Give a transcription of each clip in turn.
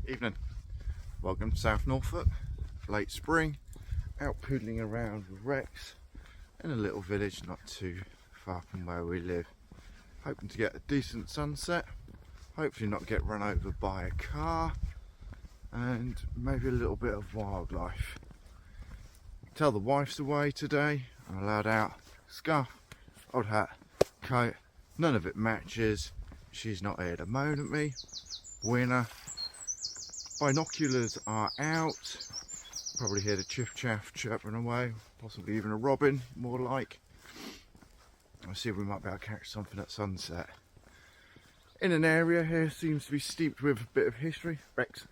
Evening. Welcome to South Norfolk. Late spring, out poodling around with Rex in a little village not too far from where we live. Hoping to get a decent sunset, hopefully not get run over by a car, and maybe a little bit of wildlife. Tell the wife's away today. I'm allowed out. Scarf, old hat, coat, none of it matches. She's not here to moan at me. Winner. Binoculars are out. Probably hear the chiff chaff chirping away, possibly even a robin, more like. I'll see if we might be able to catch something at sunset. In an area here seems to be steeped with a bit of history. Rex.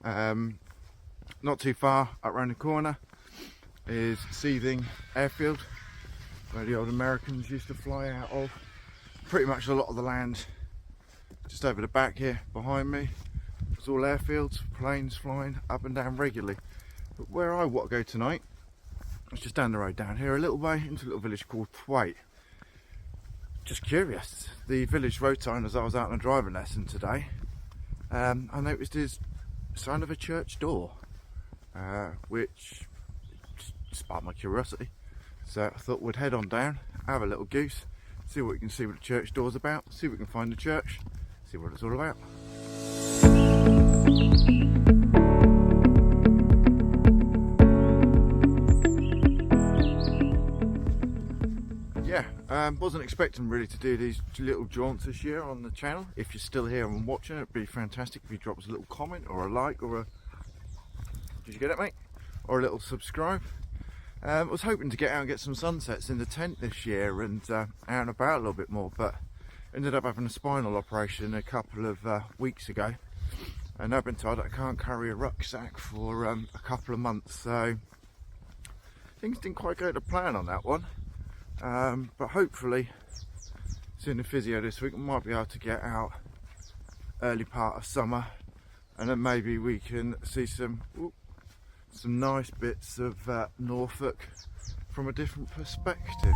Not too far up round the corner is Seething Airfield, where the old Americans used to fly out of. Pretty much a lot of the land just over the back here behind me, it's all airfields, planes flying up and down regularly. But where I want to go tonight, it's just down the road down here a little way into a little village called Thwaite. Just curious, the village road sign as I was out on a driving lesson today, I noticed is sign of a church door, which sparked my curiosity. So I thought we'd head on down, have a little goose, see what we can see what the church door's about, see if we can find the church, see what it's all about. Yeah, wasn't expecting really to do these little jaunts this year on the channel. If you're still here and watching, it'd be fantastic if you drop us a little comment or a like or a... Did you get it, mate? Or a little subscribe. I was hoping to get out and get some sunsets in the tent this year and out and about a little bit more, but ended up having a spinal operation a couple of weeks ago, and I've been told I can't carry a rucksack for a couple of months, so things didn't quite go to plan on that one. But hopefully, seeing the physio this week, we might be able to get out early part of summer, and then maybe we can see some nice bits of Norfolk from a different perspective.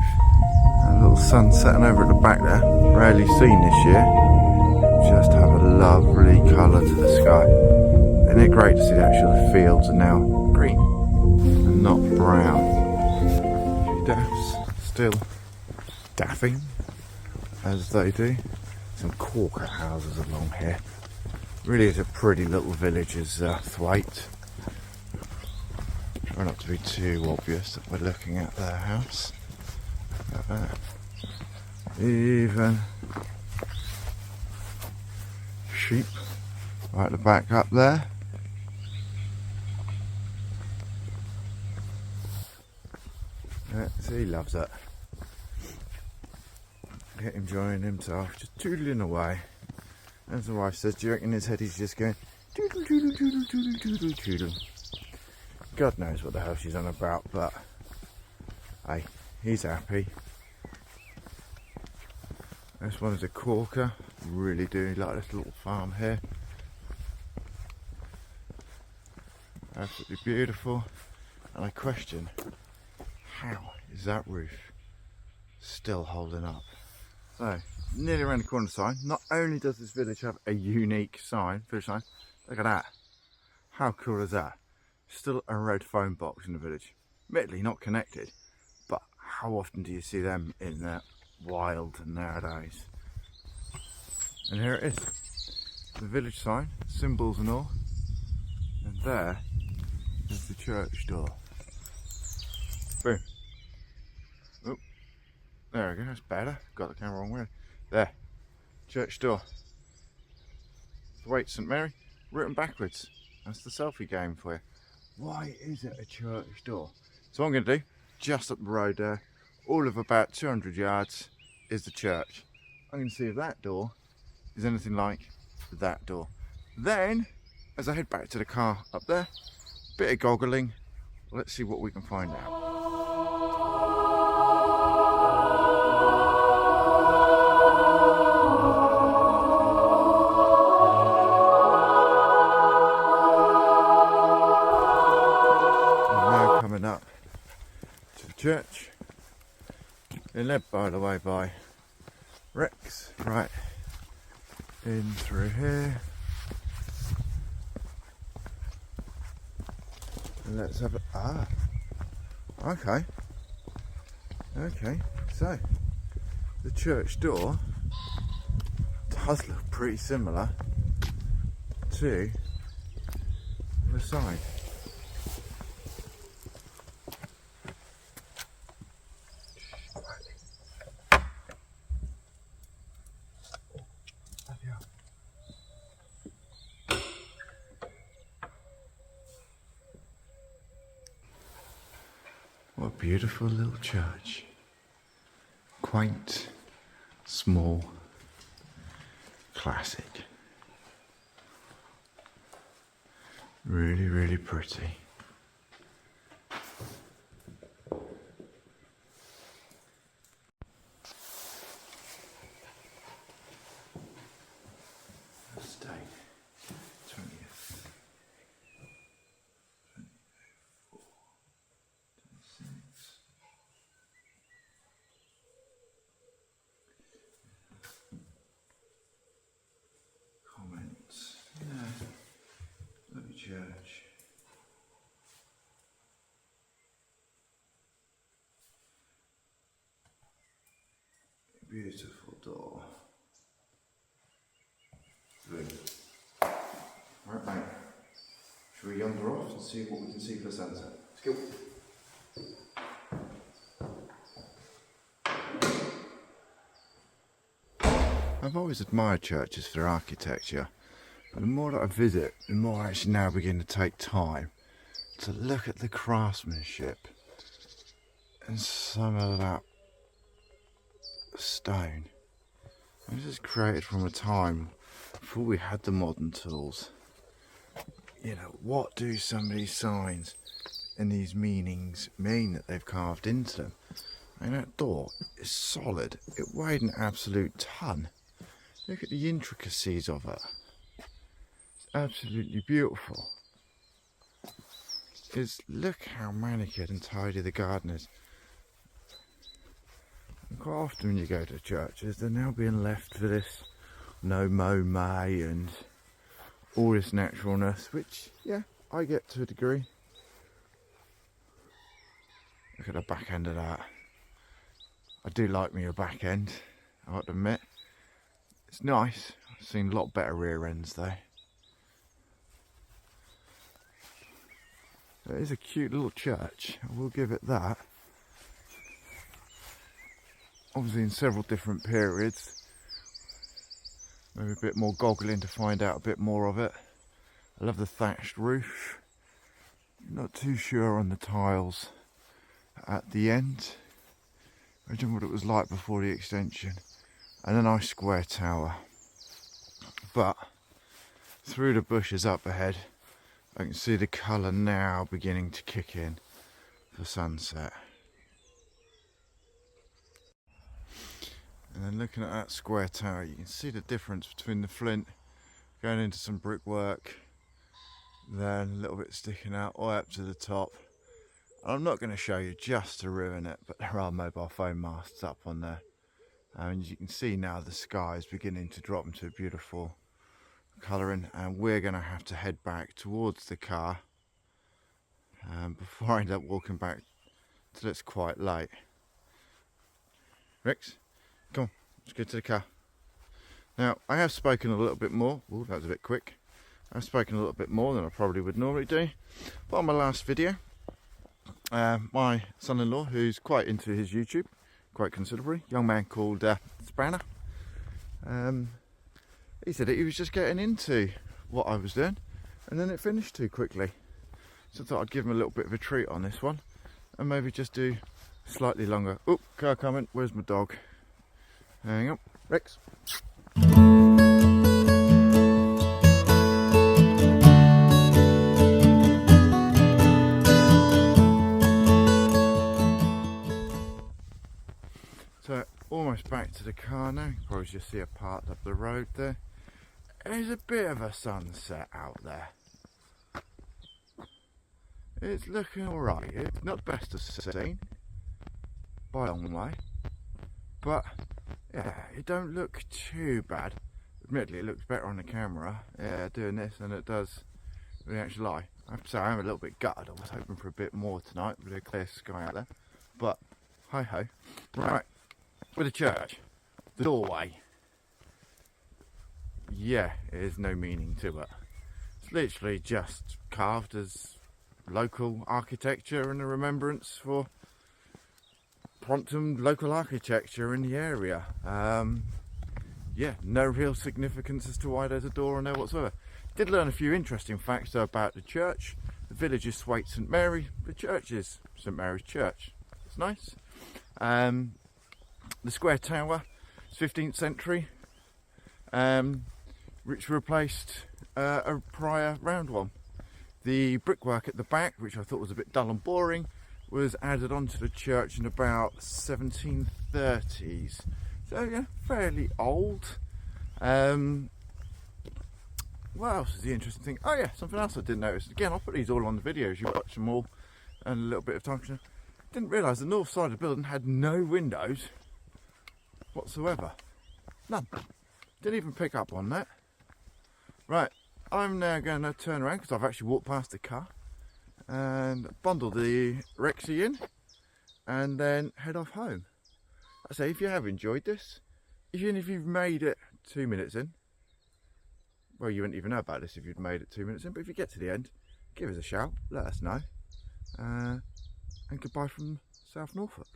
A little sun setting over at the back there, rarely seen this year. Just have a lovely colour to the sky. Isn't it great to see the actual fields are now green and not brown? A few daffs still daffing as they do. Some corker houses along here. Really is a pretty little village as Thwaite. Try not to be too obvious that we're looking at their house. Even sheep right at the back up there. He loves it. Enjoying himself, just toodling away. As the wife says, do you reckon in his head he's just going toodle toodle toodle toodle toodle toodle? God knows what the hell she's on about, but hey, he's happy. This one is a corker. Really do like this little farm here. Absolutely beautiful. And I question, how is that roof still holding up? So, nearly around the corner sign. Not only does this village have a unique sign, village sign, look at that. How cool is that? Still a red phone box in the village. Admittedly not connected, but how often do you see them in the wild nowadays? And here it is, the village sign, symbols and all, and there is the church door. Boom. Oh, there we go, that's better. Got the camera wrong way. There, church door. Thwaite St Mary, written backwards. That's the selfie game for you. Why is it a church door? So what I'm going to do, just up the road there, all of about 200 yards, is the church. I'm going to see if that door is anything like that door. Then, as I head back to the car up there, bit of goggling, let's see what we can find out. Up to the church, and led by the way by Rex, right in through here, And let's have a okay. Okay, so the church door does look pretty similar to the side. What a beautiful little church. Quaint, small, classic. Really, really pretty. Estate, 20th. 24, 26. Comments. Yeah. Lovely church. Beautiful door. Blue. Right, mate. Should we yonder off and see what we can see for sunset? Let's go. I've always admired churches for their architecture, but the more that I visit, the more I actually now begin to take time to look at the craftsmanship and some of that stone. This is created from a time before we had the modern tools. You know, what do some of these signs and these meanings mean that they've carved into them? I mean, that door is solid. It weighed an absolute ton. Look at the intricacies of it. It's absolutely beautiful. Look how manicured and tidy the garden is. And quite often when you go to churches, they're now being left for this no mow may and all this naturalness, which, yeah, I get to a degree. Look at the back end of that. I do like me a back end, I have to admit. It's nice. I've seen a lot better rear ends though. It is a cute little church, I will give it that. Obviously in several different periods. Maybe a bit more goggling to find out a bit more of it. I love the thatched roof. Not too sure on the tiles at the end. Imagine what it was like before the extension. And a nice square tower. But through the bushes up ahead, I can see the colour now beginning to kick in for sunset. And then looking at that square tower, you can see the difference between the flint going into some brickwork, then a little bit sticking out all up to the top. And I'm not going to show you just to ruin it, but there are mobile phone masts up on there. And you can see now the sky is beginning to drop into a beautiful colouring, and we're going to have to head back towards the car before I end up walking back till it's quite late. Rex, come on, let's go to the car. Now, I have spoken a little bit more. Ooh, that was a bit quick. I've spoken a little bit more than I probably would normally do. But on my last video, my son-in-law, who's quite into his YouTube, quite considerably, young man called Spanner, he said that he was just getting into what I was doing, and then it finished too quickly. So I thought I'd give him a little bit of a treat on this one, and maybe just do slightly longer. Oh, car coming, where's my dog? Hang on, Rex. So almost back to the car now. You can probably just see it parked up the road there. There's a bit of a sunset out there. It's looking alright. It's not the best to seen by a long way, but yeah, it don't look too bad. Admittedly, it looks better on the camera, yeah, doing this than it does the actual lie. I have to say I am a little bit gutted. I was hoping for a bit more tonight with a clear sky out there. But, hi-ho. Right, with the church, the doorway. Yeah, there's no meaning to it. It's literally just carved as local architecture and a remembrance for Prompton local architecture in the area. Yeah, no real significance as to why there's a door on there whatsoever. Did learn a few interesting facts though about the church. The village is Thwaite St Mary. The church is St Mary's Church. It's nice. The square tower is 15th century, which replaced a prior round one. The brickwork at the back, which I thought was a bit dull and boring, was added onto the church in about 1730s. So yeah, fairly old. What else is the interesting thing? Oh yeah, something else I didn't notice. Again, I'll put these all on the videos. You watch them all and a little bit of time. Didn't realise the north side of the building had no windows whatsoever. None. Didn't even pick up on that. Right, I'm now going to turn around because I've actually walked past the car and bundle the Rexy in and then head off home. I say, if you have enjoyed this, even if you've made it 2 minutes in, well, you wouldn't even know about this if you'd made it 2 minutes in, but if you get to the end, give us a shout, let us know, and goodbye from South Norfolk.